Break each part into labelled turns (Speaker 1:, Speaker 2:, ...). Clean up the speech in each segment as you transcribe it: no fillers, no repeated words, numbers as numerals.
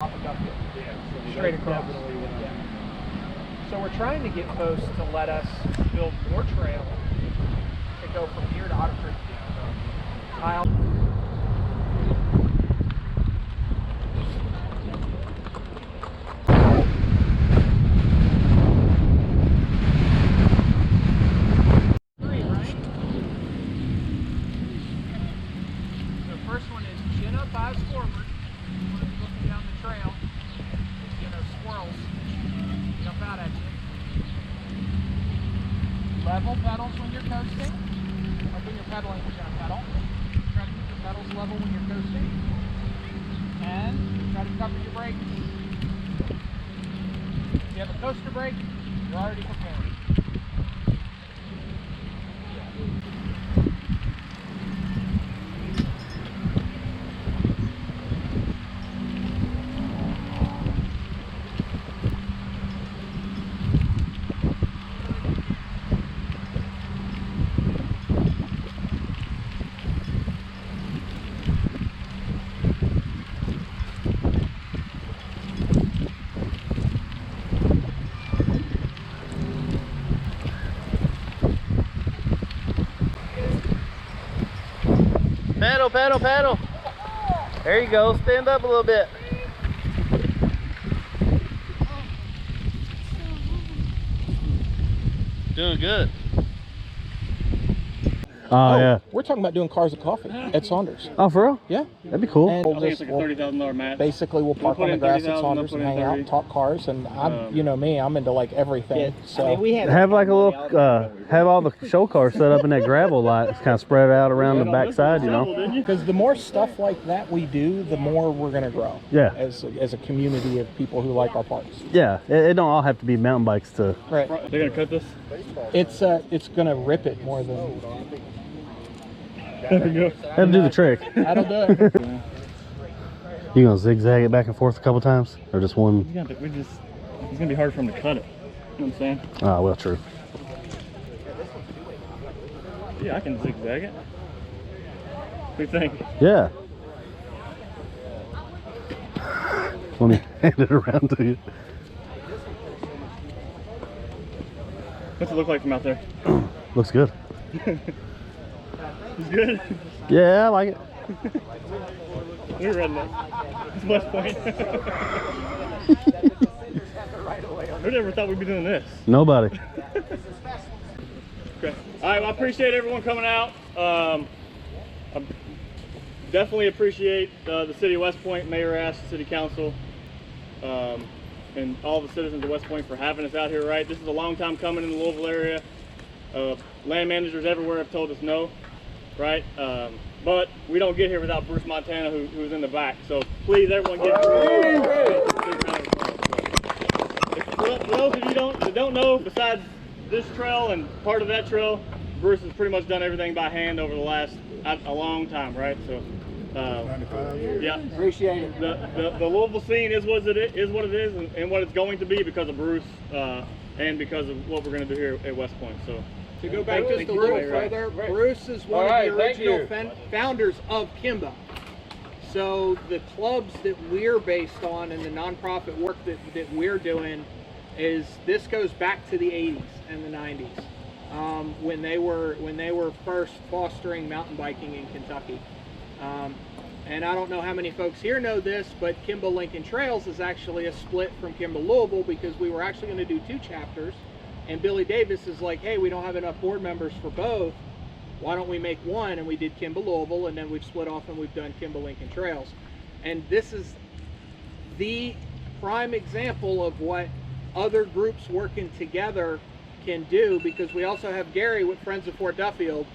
Speaker 1: Off of Duffield. Straight across. So we're trying to get folks to let us build more trail to go from here to Otter Creek. Kyle. First one is chin up, eyes forward. We're looking down the trail. You know, squirrels jump out at you. Level pedals when you're coasting. Like when you're pedaling, you're going to pedal. Try to keep your pedals level when you're coasting. And try to cover your brakes. If you have a coaster brake, you're already prepared.
Speaker 2: Pedal, pedal, pedal. There you go. Stand up a little bit. Doing good.
Speaker 3: Oh, yeah.
Speaker 1: We're talking about doing cars and coffee at Saunders.
Speaker 3: Oh, for real?
Speaker 1: Yeah.
Speaker 3: That'd be cool.
Speaker 1: And
Speaker 4: I think it's like a $30,000 match.
Speaker 1: basically, we'll park on the grass at Saunders and hang out and talk cars. And I'm, you know me, I'm into like everything. So
Speaker 5: I mean, we
Speaker 3: Have like a little, have all the show cars set up in that gravel lot. It's kind of spread out around the backside, you know?
Speaker 1: because the more stuff like that we do, the more we're gonna grow.
Speaker 3: Yeah.
Speaker 1: As a community of people who like our parks.
Speaker 3: Yeah, it don't all have to be mountain bikes to...
Speaker 1: Right.
Speaker 4: They're gonna cut this?
Speaker 1: It's gonna rip it more than.
Speaker 4: There we go.
Speaker 3: That'll do the trick.
Speaker 1: That'll do it.
Speaker 3: You gonna zigzag it back and forth a couple times? Or just one?
Speaker 4: It's gonna be hard for him to cut it. You know what I'm saying?
Speaker 3: Oh, well, true.
Speaker 4: Yeah, I can zigzag it. What do you think?
Speaker 3: Yeah. Let me hand it around to you.
Speaker 4: What's it look like from out there?
Speaker 3: Looks good.
Speaker 4: It's good.
Speaker 3: Yeah, I like it.
Speaker 4: We're redneck. It's West Point. Who never thought we'd be doing this?
Speaker 3: Nobody.
Speaker 4: Okay. All right, well, I appreciate everyone coming out. I definitely appreciate the city of West Point, Mayor Ash, City Council, and all the citizens of West Point for having us out here, right? This is a long time coming in the Louisville area. Land managers everywhere have told us no, right? But we don't get here without Bruce Montana, who's in the back. So please, everyone get For those of you that don't know, besides this trail and part of that trail, Bruce has pretty much done everything by hand over the last a long time, right? So, yeah,
Speaker 5: appreciate it.
Speaker 4: The Louisville scene is what it is, and what it's going to be because of Bruce and because of what we're going to do here at West Point. So,
Speaker 5: To go back just a little further, Bruce is one of the original founders of KYMBA. So the clubs that we're based on and the nonprofit work that we're doing this goes back to the 80s and the 90s when they were first fostering mountain biking in Kentucky. And I don't know how many folks here know this, but KYMBA Lincoln Trails is actually a split from KYMBA Louisville because we were actually going to do 2 chapters. And Billy Davis is like, hey, we don't have enough board members for both. Why don't we make one? And we did KYMBA Louisville, and then we've split off and we've done KYMBA Lincoln Trails. And this is the prime example of what other groups working together can do, because we also have Gary with Friends of Fort Duffield,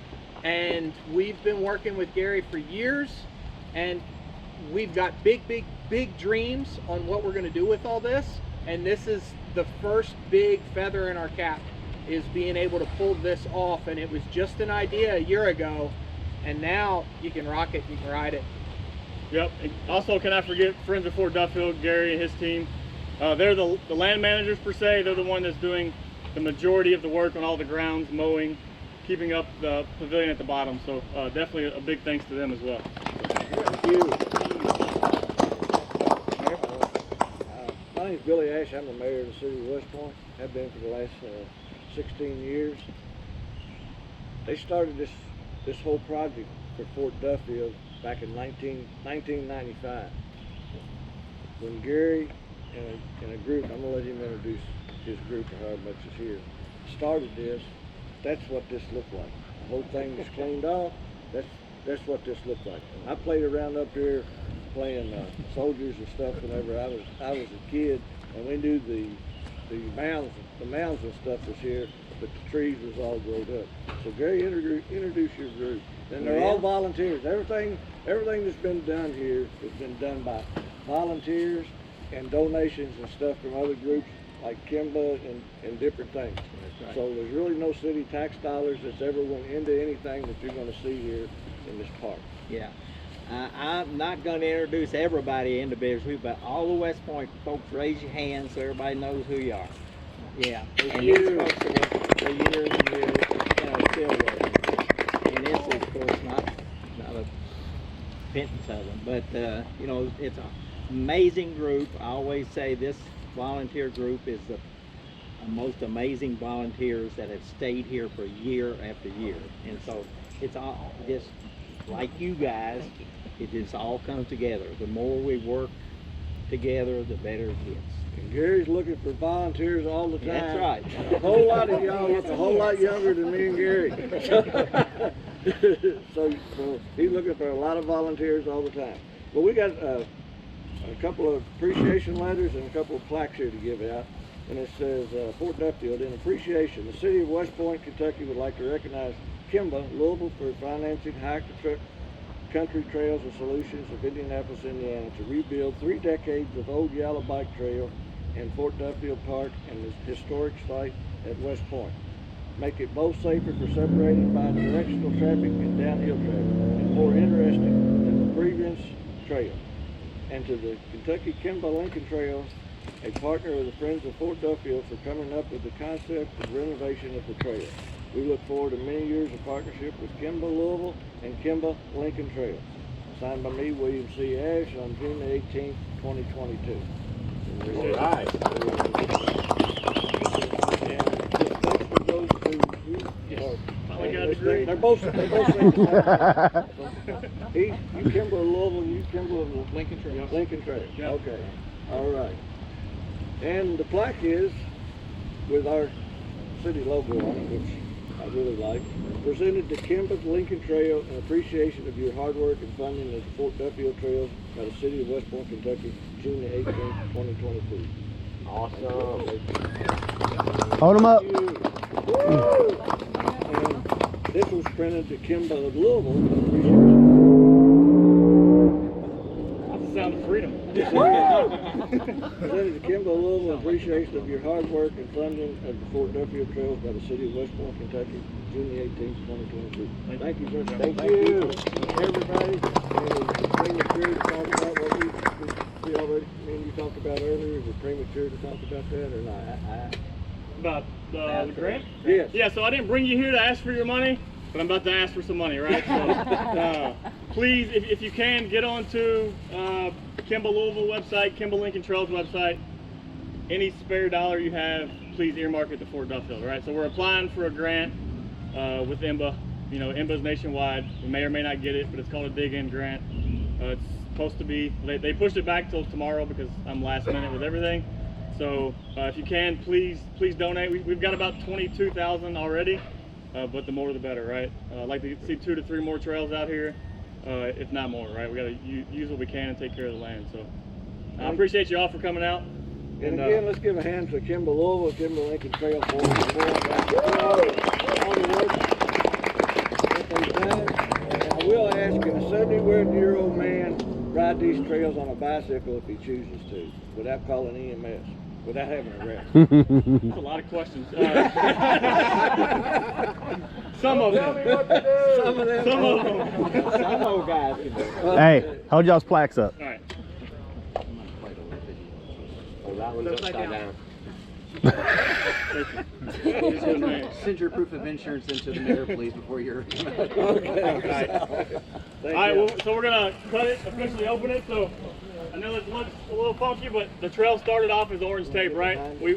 Speaker 5: and we've been working with Gary for years, and we've got big dreams on what we're going to do with all this. And this is the first big feather in our cap, is being able to pull this off. And it was just an idea a year ago, and now you can rock it, you can ride it.
Speaker 4: Yep. And also, can I forget Friends of Fort Duffield, Gary and his team. They're the land managers per se. They're the one that's doing the majority of the work on all the grounds, mowing, keeping up the pavilion at the bottom. So definitely a big thanks to them as well.
Speaker 5: Thank you.
Speaker 6: name's Billy Ash. I'm the mayor of the city of West Point. Have been for the last 16 years. They started this whole project for Fort Duffield back in 1995. When Gary and a group, I'm gonna let him introduce his group or however much is here, started this. That's what this looked like. The whole thing was cleaned off. That's what this looked like. I played around up here playing soldiers and stuff whenever I was a kid, and we knew the mounds and stuff was here, but the trees was all grown up. So Gary, introduce your group. And they're all volunteers. Everything that's been done here has been done by volunteers and donations and stuff from other groups like KYMBA and different things. Right. So there's really no city tax dollars that's ever went into anything that you're going to see here in this park.
Speaker 7: Yeah. I'm not going to introduce everybody individually, but all the West Point folks, raise your hands so everybody knows who you are. Yeah. And these folks have worked for years and years, still working. And this is, of course, not a pittance of them, but, it's an amazing group. I always say this volunteer group is the most amazing volunteers that have stayed here for year after year. And so it's all just like you guys, it just all comes together. The more we work together, the better it gets.
Speaker 6: And Gary's looking for volunteers all the time.
Speaker 7: That's right.
Speaker 6: A whole lot of y'all look a whole lot younger than me and Gary. So he's looking for a lot of volunteers all the time. Well, we got a couple of appreciation letters and a couple of plaques here to give out. And it says, Fort Duffield, in appreciation, the city of West Point, Kentucky would like to recognize KYMBA, Louisville, for financing country trails and solutions of Indianapolis, Indiana, to rebuild 3 decades of old yellow bike trail in Fort Duffield Park and the historic site at West Point. Make it both safer for separating by directional traffic and downhill traffic, and more interesting than the previous trail. And to the Kentucky KYMBA Lincoln Trail, a partner of the Friends of Fort Duffield, for coming up with the concept of renovation of the trail. We look forward to many years of partnership with KYMBA Louisville and KYMBA Lincoln Trail. Signed by me, William C. Ash, on June 18, 2022. All right. They're both you KYMBA Louisville, you KYMBA
Speaker 5: Lincoln Trail.
Speaker 6: Lincoln Trail. Yeah. Okay. All right. And the plaque is with our city logo on it, which I really like. Presented to KYMBA Lincoln Trail in appreciation of your hard work and funding of the Fort Duffield Trails by the city of West Point, Kentucky, June 18, 2022.
Speaker 2: Awesome.
Speaker 3: Hold them up.
Speaker 6: And this was printed to KYMBA of Louisville in appreciation.
Speaker 4: That's the sound of freedom.
Speaker 6: Presented to KYMBA Louisville in appreciation of your hard work and funding of the Fort Duffield Trails by the city of West Point, Kentucky, June 18, 2022. Thank you, sir.
Speaker 2: Thank you.
Speaker 6: Everybody. And it's premature to talk about what we already, me and you talked about earlier. Is it premature to talk about that or not?
Speaker 4: About the grant?
Speaker 6: Yes.
Speaker 4: Yeah, so I didn't bring you here to ask for your money, but I'm about to ask for some money, right? So, please, if you can, get onto KYMBA Louisville website, KYMBA Lincoln Trails website. Any spare dollar you have, please earmark it to Fort Duffield, right? So we're applying for a grant with IMBA. You know, IMBA's nationwide. We may or may not get it, but it's called a dig-in grant. It's supposed to be, they pushed it back till tomorrow because I'm last minute with everything. So if you can, please donate. We've got about 22,000 already, but the more the better, right? I'd like to see 2 to 3 more trails out here, if not more, right? We got to use what we can and take care of the land. So I appreciate you all for coming out.
Speaker 6: And again, let's give a hand to KYMBA Louisville, KYMBA Lincoln Trail for all the work that they've done. And I will ask, can a 70-year-old man ride these trails on a bicycle if he chooses to, without calling EMS, without having a wreck?
Speaker 4: That's a lot of questions. Some of them.
Speaker 6: Some of them.
Speaker 7: Some old guys can do it.
Speaker 3: Hey, hold y'all's plaques up.
Speaker 4: All right.
Speaker 2: Oh, that one's upside down.
Speaker 8: Send your proof of insurance into the mayor, please, before you're.
Speaker 6: Okay.
Speaker 4: All right, well, so we're gonna cut it, officially open it. So I know this looks a little funky, but the trail started off as orange tape, right? We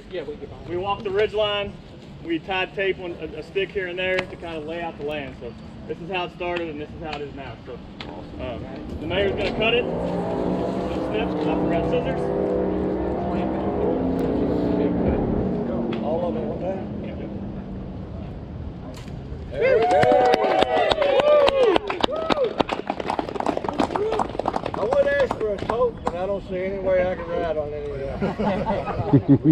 Speaker 4: walked the ridge line. We tied tape on a stick here and there to kind of lay out the land. So this is how it started, and this is how it is now. So the mayor's going to cut it. Snip. I forgot scissors.
Speaker 6: All of it one time?
Speaker 4: There we go.
Speaker 6: I would ask for a tote, but I don't see any way I can ride on any of that.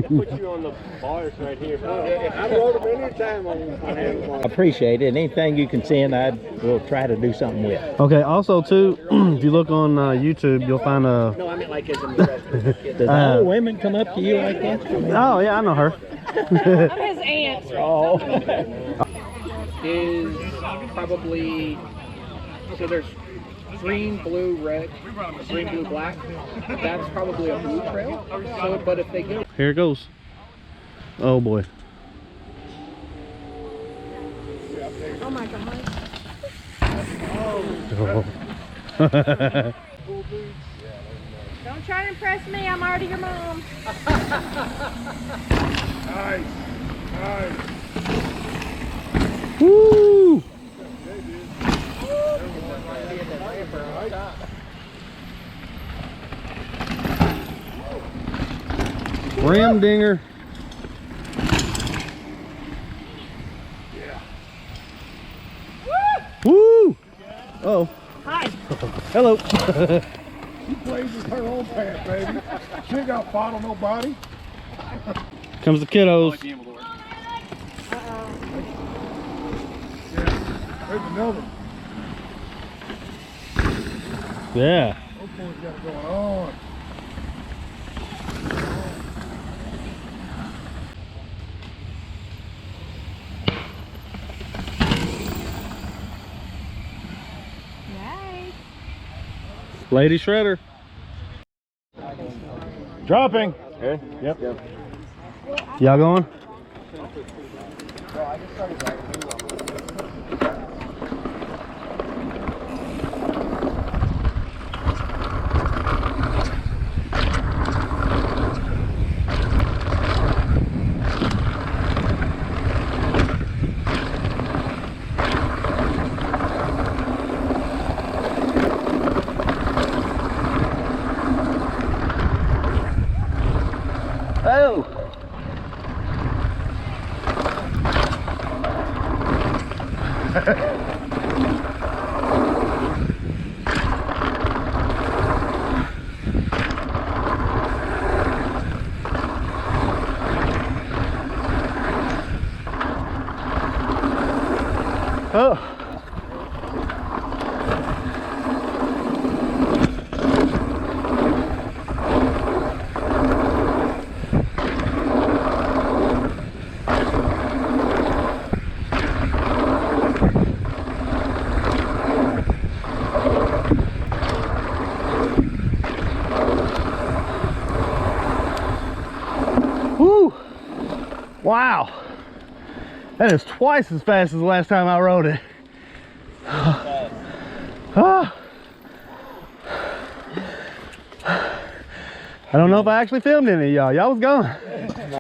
Speaker 4: Put you on the bars right here.
Speaker 6: I rode them any time on Cannonball.
Speaker 7: Appreciate it. Anything you can send, I will try to do something with.
Speaker 3: Okay, also too, if you look on YouTube, you'll find a...
Speaker 5: No, I mean like as in the restaurant.
Speaker 7: Does all women come up to you like that?
Speaker 3: Oh, yeah, I know her.
Speaker 9: I'm his aunt.
Speaker 7: Oh.
Speaker 5: Is probably, so there's green, blue, red, green, blue, black. That's probably a blue trail. So, but if they go,
Speaker 3: Here it goes. Oh boy.
Speaker 9: Oh my god. Don't try to impress me. I'm already your mom.
Speaker 6: Nice. Nice.
Speaker 3: Woo! Ram dinger. Woo! Uh-oh.
Speaker 9: Hi.
Speaker 3: Hello.
Speaker 6: She plays with her own path, baby. She ain't got to follow nobody.
Speaker 3: Comes the kiddos.
Speaker 6: There's another.
Speaker 3: Yeah.
Speaker 6: Those boys got it going on.
Speaker 9: Yay.
Speaker 3: Lady Shredder.
Speaker 6: Dropping. Okay. Yep.
Speaker 3: Y'all going? Oh! Oh! Woo! Wow! That is twice as fast as the last time I rode it. Ah. I don't know if I actually filmed any of y'all. Y'all was gone.